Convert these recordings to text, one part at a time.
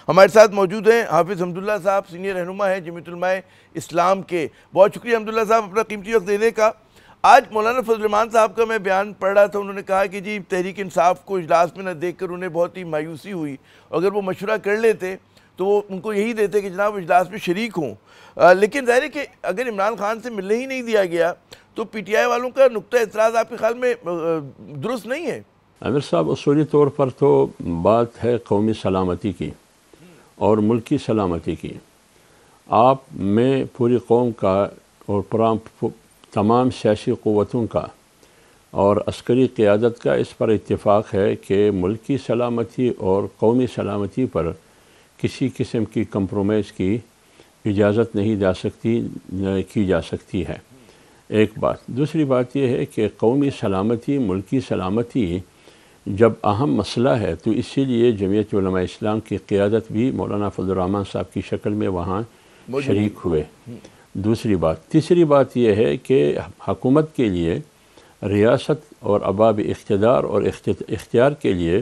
ہمارے ساتھ موجود ہیں حافظ حمداللہ صاحب، سینئر رہنما ہیں جمعیت علماء اسلام کے۔ بہت شکریہ حمداللہ صاحب اپنا قیمتی وقت دینے کا۔ آج مولانا فضل الرحمان صاحب کا میں بیان پڑھ رہا تھا، انہوں نے کہا کہ جی تحریک انصاف کو اجلاس میں نہ دیکھ کر انہیں بہت ہی مایوسی ہوئی، اگر وہ مشورہ کر لیتے تو وہ ان کو یہی دیتے کہ جناب اجلاس میں شریک ہوں، لیکن ظاہر ہے کہ اگر عمران خان سے ملنے ہی نہیں دیا گیا تو پی ٹی آئی والوں کا نقطہ اعتراض آپ کے خیال میں درست نہیں ہے؟ عامر صاحب، اصولی طور پر تو بات ہے قومی سلامتی کی اور ملکی سلامتی کی۔ آپ میں پوری قوم کا اور تمام سیاسی قوتوں کا اور عسکری قیادت کا اس پر اتفاق ہے کہ ملکی سلامتی اور قومی سلامتی پر کسی قسم کی کمپرومائز کی اجازت نہیں کی جا سکتی ہے، ایک بات۔ دوسری بات یہ ہے کہ قومی سلامتی، ملکی سلامتی جب اہم مسئلہ ہے تو اسی لیے جمعیت علماء اسلام کی قیادت بھی مولانا فضل الرحمان صاحب کی شکل میں وہاں شریک ہوئے۔ دوسری بات۔ تیسری بات یہ ہے کہ حکومت کے لیے ریاست اور ارباب اقتدار اور اختیار کے لیے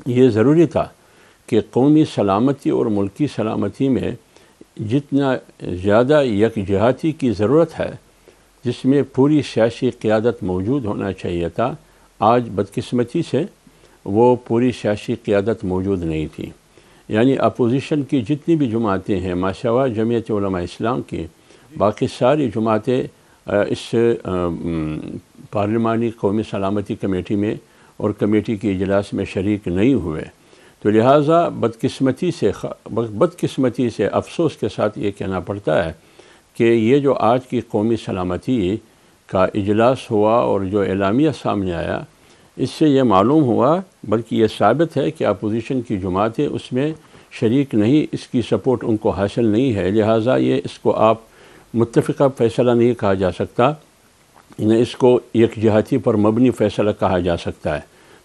یہ ضروری تھا کہ قومی سلامتی اور ملکی سلامتی میں جتنا زیادہ یکجہتی کی ضرورت ہے، جس میں پوری سیاسی قیادت موجود ہونا چاہیے تھا، آج بدقسمتی سے وہ پوری سیاسی قیادت موجود نہیں تھی۔ یعنی اپوزیشن کی جتنی بھی جماعتیں ہیں ماشاءاللہ جمعیت علماء اسلام کی، باقی ساری جماعتیں اس پارلیمانی قومی سلامتی کمیٹی میں اور کمیٹی کے اجلاس میں شریک نہیں ہوئے، تو لہٰذا بدقسمتی سے افسوس کے ساتھ یہ کہنا پڑتا ہے کہ یہ جو آج کی قومی سلامتی کا اجلاس ہوا اور جو اعلامیہ سامنے آیا، اس سے یہ معلوم ہوا، بلکہ یہ ثابت ہے کہ اپوزیشن کی جماعتیں اس میں شریک نہیں، اس کی سپورٹ ان کو حاصل نہیں ہے، لہٰذا یہ اس کو آپ متفقہ فیصلہ نہیں کہا جا سکتا، اس کو یکجہتی پر مبنی فیصلہ کہا جا سکتا ہے،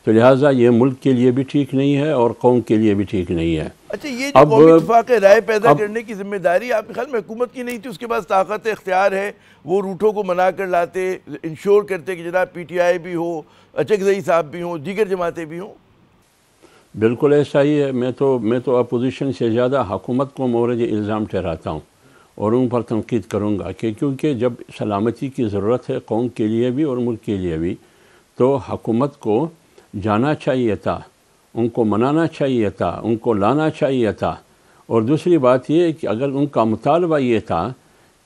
تو لہٰذا یہ ملک کے لیے بھی ٹھیک نہیں ہے اور قوم کے لیے بھی ٹھیک نہیں ہے۔ اچھا، یہ جو قومی اتفاق رائے پیدا کرنے کی ذمہ داری آپ کے خیال میں حکومت کی نہیں تھی؟ اس کے پاس طاقت اختیار ہے، وہ روٹوں کو منا کر لاتے، انشور کرتے کہ جناب پی ٹی آئی بھی ہو، اچکزئی صاحب بھی ہوں، دیگر جماعتیں بھی ہوں؟ بالکل ایسا ہی ہے۔ میں تو اپوزیشن سے زیادہ حکومت کو مورد الزام ٹھہراتا ہوں اور ان پر تنقید کروں گا کہ کیونکہ جب سلامتی کی ضرورت ہے قوم کے لیے بھی اور ملک کے لیے بھی، تو حکومت کو جانا چاہیے تھا، ان کو منانا چاہیے تھا، ان کو لانا چاہیے تھا۔ اور دوسری بات یہ کہ اگر ان کا مطالبہ یہ تھا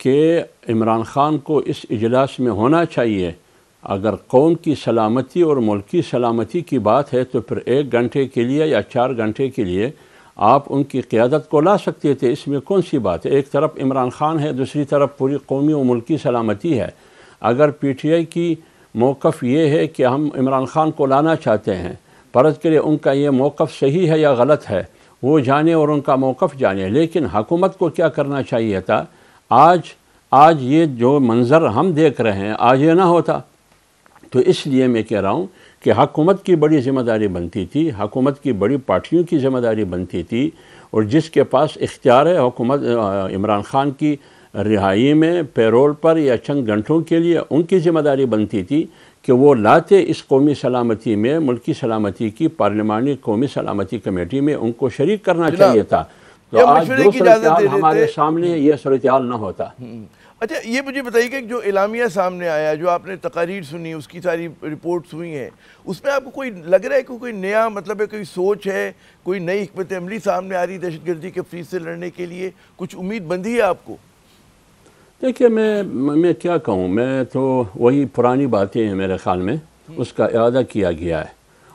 کہ عمران خان کو اس اجلاس میں ہونا چاہیے، اگر قوم کی سلامتی اور ملکی سلامتی کی بات ہے تو پھر 1 گھنٹے کے لیے یا 4 گھنٹے کے لیے آپ ان کی قیادت کو لا سکتے تھے، اس میں کون سی بات ہے؟ ایک طرف عمران خان ہے، دوسری طرف پوری قومی و ملکی سلامتی ہے۔ اگر پی ٹی آئی کی موقف یہ ہے کہ ہم عمران خان کو لانا چاہتے ہیں، فرض کرے ان کا یہ موقف صحیح ہے یا غلط ہے، وہ جانے اور ان کا موقف جانے، لیکن حکومت کو کیا کرنا چاہیے تھا؟ آج یہ جو منظر ہم دیکھ رہے ہیں آج یہ نہ ہوتا۔ تو اس لیے میں کہہ رہا ہوں کہ حکومت کی بڑی ذمہ داری بنتی تھی، حکومت کی بڑی پارٹیوں کی ذمہ داری بنتی تھی، اور جس کے پاس اختیار ہے حکومت عمران خان کی رہائی میں پیرول پر یا چند گھنٹوں کے لیے، ان کی ذمہ داری بنتی تھی کہ وہ لاتے اس قومی سلامتی میں، ملکی سلامتی کی پارلیمانی قومی سلامتی کمیٹی میں ان کو شریک کرنا چاہیے تھا، تو آج جو صورتحال ہمارے سامنے یہ صورتحال نہ ہوتا۔ اچھا، یہ مجھے بتائیے کہ جو اعلامیہ سامنے آیا، جو آپ نے تقاریر سنی، اس کی ساری رپورٹس ہوئی ہیں، اس میں آپ کو کوئی لگ رہا ہے کہ کوئی نیا مطلب ہے، کوئی سوچ ہے، کوئی نئی حکمت عملی سامنے آ رہی دہشت گردی کے فریق سے لڑنے کے لیے؟ کچھ امید بندی ہے آپ کو؟ دیکھیے، میں کیا کہوں، میں تو وہی پرانی باتیں ہیں میرے خیال میں، اس کا اعادہ کیا گیا ہے،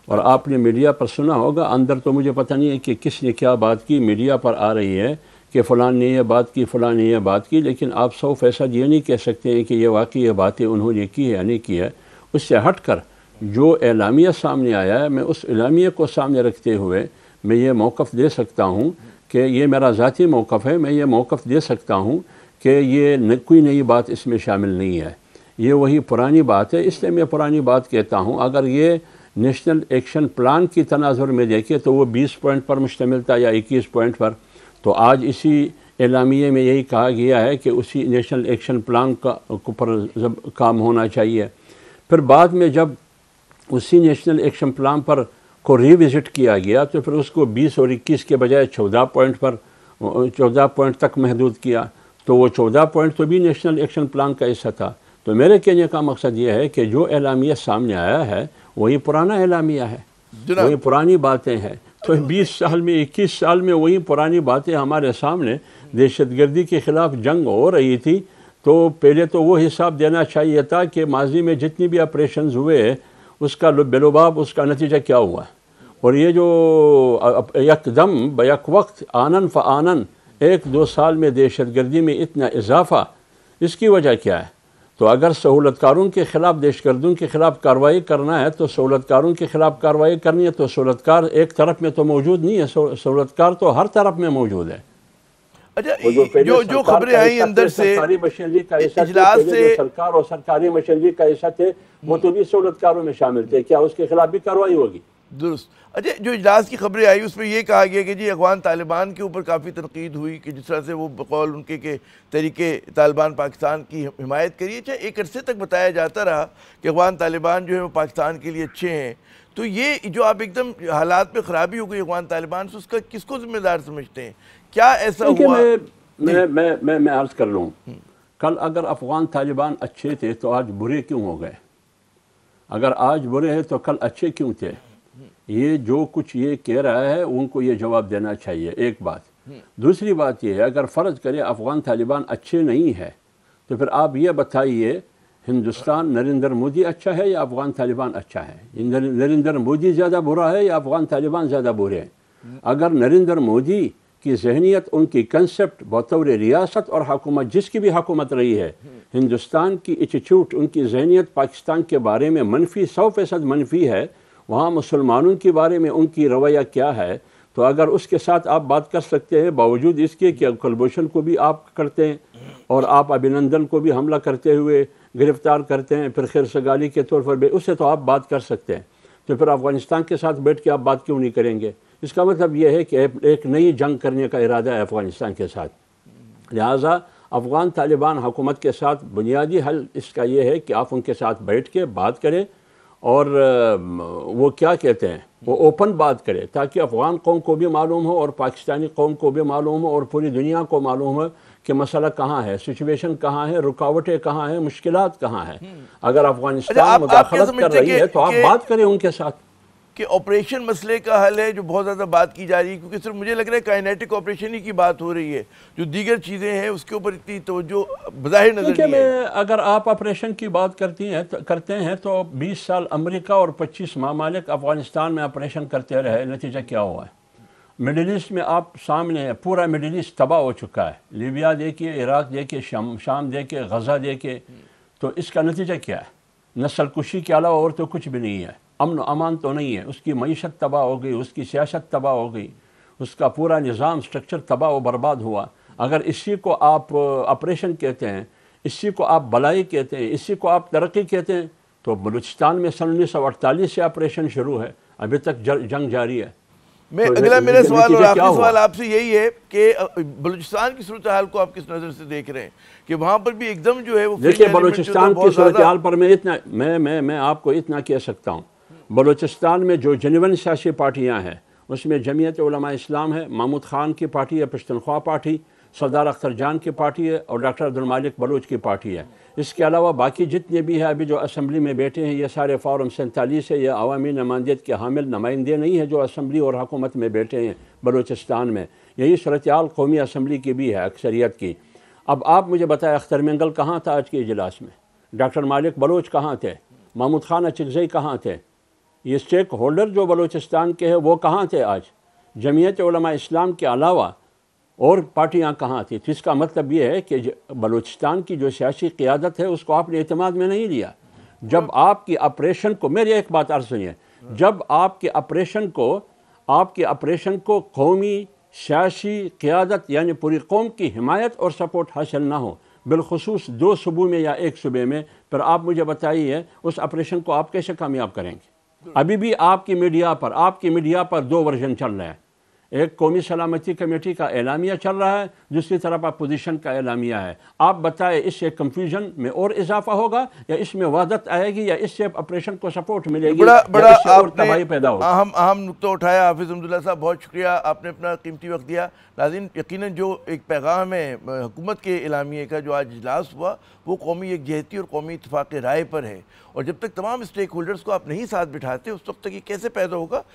اور آپ نے میڈیا پر سنا ہوگا، اندر تو مجھے پتہ نہیں ہے کہ کس نے کیا بات کی، میڈیا پر آ رہی ہے کہ فلاں نے یہ بات کی، فلاں نے یہ بات کی، لیکن آپ 100% یہ نہیں کہہ سکتے ہیں کہ یہ واقعی یہ باتیں انہوں نے کی ہے یا نہیں کی ہے۔ اس سے ہٹ کر جو اعلامیہ سامنے آیا ہے، میں اس اعلامیہ کو سامنے رکھتے ہوئے میں یہ موقف دے سکتا ہوں کہ یہ میرا ذاتی موقف ہے، میں یہ موقف دے سکتا ہوں کہ یہ کوئی نئی بات اس میں شامل نہیں ہے، یہ وہی پرانی بات ہے۔ اس لیے میں پرانی بات کہتا ہوں، اگر یہ نیشنل ایکشن پلان کی تناظر میں دیکھیں تو وہ 20 پوائنٹ پر مشتمل تھا یا 21 پوائنٹ پر، تو آج اسی اعلامیے میں یہی کہا گیا ہے کہ اسی نیشنل ایکشن پلان کا پر کام ہونا چاہیے۔ پھر بعد میں جب اسی نیشنل ایکشن پلان پر کو ریوزٹ کیا گیا تو پھر اس کو 20 اور 21 کے بجائے 14 پوائنٹ تک محدود کیا. تو وہ 14 پوائنٹ تو بھی نیشنل ایکشن پلان کا حصہ تھا. تو میرے کہنے کا مقصد یہ ہے کہ جو اعلامیہ سامنے آیا ہے وہی پرانا اعلامیہ ہے, وہی پرانی باتیں ہیں. تو 20 سال میں 21 سال میں وہی پرانی باتیں ہمارے سامنے. دہشت گردی کے خلاف جنگ ہو رہی تھی تو پہلے تو وہ حساب دینا چاہیے تھا کہ ماضی میں جتنی بھی آپریشنز ہوئے اس کا بلوباب اس کا نتیجہ کیا ہوا. اور یہ جو یکدم بیک وقت آنن فآنن 1-2 سال میں دہشت گردی میں اتنا اضافہ, اس کی وجہ کیا ہے؟ تو اگر سہولت کاروں کے خلاف دہشت گردوں کے خلاف کارروائی کرنا ہے تو سہولت کاروں کے خلاف کارروائی کرنی ہے تو سہولت کار ایک طرف میں تو موجود نہیں ہے, سہولت کار تو ہر طرف میں موجود ہے. اچھا, جو خبریں آئیں اندر سے سرکاری مشینری کا اجلاس سے سرکار اور سرکاری مشینری کا حصہ تھے وہ تو بھی سہولت کاروں میں شامل تھے, کیا اس کے خلاف بھی کارروائی ہوگی؟ درست. اچھا, جو اجلاس کی خبریں آئی اس میں یہ کہا گیا کہ جی افغان طالبان کے اوپر کافی تنقید ہوئی کہ جس طرح سے وہ بقول ان کے کہ تحریک طالبان پاکستان کی حمایت کری. اچھا, ایک عرصے تک بتایا جاتا رہا کہ افغان طالبان جو ہے وہ پاکستان کے لیے اچھے ہیں. تو یہ جو آپ ایک دم حالات میں خرابی ہو گئی افغان طالبان سے, اس کا کس کو ذمہ دار سمجھتے ہیں؟ کیا ایسا ہوا؟ میں عرض کر لوں, کل اگر افغان طالبان اچھے تھے تو آج برے کیوں ہو گئے؟ اگر آج برے ہیں تو کل اچھے کیوں تھے؟ یہ جو کچھ یہ کہہ رہا ہے ان کو یہ جواب دینا چاہیے, ایک بات. دوسری بات یہ ہے, اگر فرض کرے افغان طالبان اچھے نہیں ہے تو پھر آپ یہ بتائیے ہندوستان نریندر مودی اچھا ہے یا افغان طالبان اچھا ہے؟ نریندر مودی زیادہ برا ہے یا افغان طالبان زیادہ برے ہیں؟ اگر نریندر مودی کی ذہنیت, ان کی کنسپٹ بطور ریاست اور حکومت جس کی بھی حکومت رہی ہے, ہندوستان کی ایٹیٹیوڈ, ان کی ذہنیت پاکستان کے بارے میں منفی 100% منفی ہے, وہاں مسلمانوں کے بارے میں ان کی رویہ کیا ہے, تو اگر اس کے ساتھ آپ بات کر سکتے ہیں باوجود اس کے کہ کلبھوشن کو بھی آپ کرتے ہیں اور آپ ابھینندن کو بھی حملہ کرتے ہوئے گرفتار کرتے ہیں, پھر خیر سگالی کے طور پر اس سے تو آپ بات کر سکتے ہیں, تو پھر افغانستان کے ساتھ بیٹھ کے آپ بات کیوں نہیں کریں گے؟ اس کا مطلب یہ ہے کہ ایک نئی جنگ کرنے کا ارادہ ہے افغانستان کے ساتھ. لہٰذا افغان طالبان حکومت کے ساتھ بنیادی حل اس کا یہ ہے کہ آپ ان کے ساتھ بیٹھ کے بات کریں اور وہ کیا کہتے ہیں وہ اوپن بات کرے تاکہ افغان قوم کو بھی معلوم ہو اور پاکستانی قوم کو بھی معلوم ہو اور پوری دنیا کو معلوم ہو کہ مسئلہ کہاں ہے, سچویشن کہاں ہے, رکاوٹیں کہاں ہیں, مشکلات کہاں ہیں. اگر افغانستان مداخلت کر رہی ہے تو آپ بات کریں ان کے ساتھ کہ آپریشن مسئلے کا حل ہے جو بہت زیادہ بات کی جا رہی ہے, کیونکہ صرف مجھے لگ رہا ہے کائنیٹک آپریشن ہی کی بات ہو رہی ہے, جو دیگر چیزیں ہیں اس کے اوپر اتنی توجہ بظاہر نظر نہیں ہے. اگر آپ آپریشن کی بات کرتے ہیں تو 20 سال امریکہ اور 25 ممالک افغانستان میں آپریشن کرتے رہے, نتیجہ کیا ہوا ہے؟ مڈل ایسٹ میں آپ سامنے ہے, پورا مڈل ایسٹ تباہ ہو چکا ہے, لیبیا دیکھیے, عراق دیکھیے, شام دیکھیے, غزہ دیکھیے, تو اس کا نتیجہ کیا ہے؟ نسل کشی کے علاوہ اور تو کچھ بھی نہیں ہے, امن و امان تو نہیں ہے, اس کی معیشت تباہ ہو گئی, اس کی سیاست تباہ ہو گئی, اس کا پورا نظام سٹرکچر تباہ و برباد ہوا. اگر اسی کو آپ آپریشن کہتے ہیں, اسی کو آپ بلائی کہتے ہیں, اسی کو آپ ترقی کہتے ہیں, تو بلوچستان میں سن 1948 سے آپریشن شروع ہے, ابھی تک جنگ جاری ہے. اگلا میرا سوال اور آخری سوال آپ سے یہی ہے کہ بلوچستان کی صورتحال کو آپ کس نظر سے دیکھ رہے ہیں کہ وہاں پر بھی ایک دم جو ہے وہ دیکھیے بلوچستان کی صورتحال پر میں آپ کو اتنا کہہ سکتا ہوں, بلوچستان میں جو جنون سیاسی پارٹیاں ہیں اس میں جمعیت علماء اسلام ہے, محمود خان کی پارٹی ہے, پشتونخوا پارٹی, سردار اختر جان کی پارٹی ہے اور ڈاکٹر عبدالمالک بلوچ کی پارٹی ہے. اس کے علاوہ باقی جتنے بھی ہیں ابھی جو اسمبلی میں بیٹھے ہیں یہ سارے فارم 47 ہے, یہ عوامی نمائندیت کے حامل نمائندے نہیں ہیں جو اسمبلی اور حکومت میں بیٹھے ہیں بلوچستان میں. یہی صورتحال قومی اسمبلی کی بھی ہے اکثریت کی. اب آپ مجھے بتائیں اختر مینگل کہاں تھا آج کے اجلاس میں؟ ڈاکٹر مالک بلوچ کہاں تھے؟ محمود خان اچکزئی کہاں تھے؟ یہ اسٹیک ہولڈر جو بلوچستان کے ہیں وہ کہاں تھے آج؟ جمعیت علماء اسلام کے علاوہ اور پارٹیاں کہاں تھیں؟ تو اس کا مطلب یہ ہے کہ بلوچستان کی جو سیاسی قیادت ہے اس کو آپ نے اعتماد میں نہیں لیا. جب آپ کی آپریشن کو, میری ایک بات عرض سنیے, جب آپ کے آپریشن کو قومی سیاسی قیادت یعنی پوری قوم کی حمایت اور سپورٹ حاصل نہ ہو, بالخصوص 2 صوبوں میں یا 1 صوبے میں, پھر آپ مجھے بتائیے اس آپریشن کو آپ کیسے کامیاب کریں گے؟ ابھی بھی آپ کی میڈیا پر 2 ورژن چل رہے ہیں. ایک قومی سلامتی کمیٹی کا اعلامیہ چل رہا ہے، دوسری طرف اپوزیشن کا اعلامیہ ہے. آپ بتائیں اس سے کنفیوژن میں اور اضافہ ہوگا یا اس میں وحدت آئے گی یا اس سے آپریشن کو سپورٹ ملے گی بڑا یا اس سے اور آپ نے تباہی پیدا ہوگی؟ اہم نقطہ اٹھایا حافظ حمداللہ صاحب، بہت شکریہ، آپ نے اپنا قیمتی وقت دیا. ناظرین، یقیناً جو ایک پیغام ہے حکومت کے اعلامیے کا جو آج اجلاس ہوا، وہ قومی یکجہتی اور قومی اتفاق رائے پر ہے، اور جب تک تمام اسٹیک ہولڈرز کو آپ نہیں ساتھ بٹھاتے اس وقت تک یہ کیسے پیدا ہوگا؟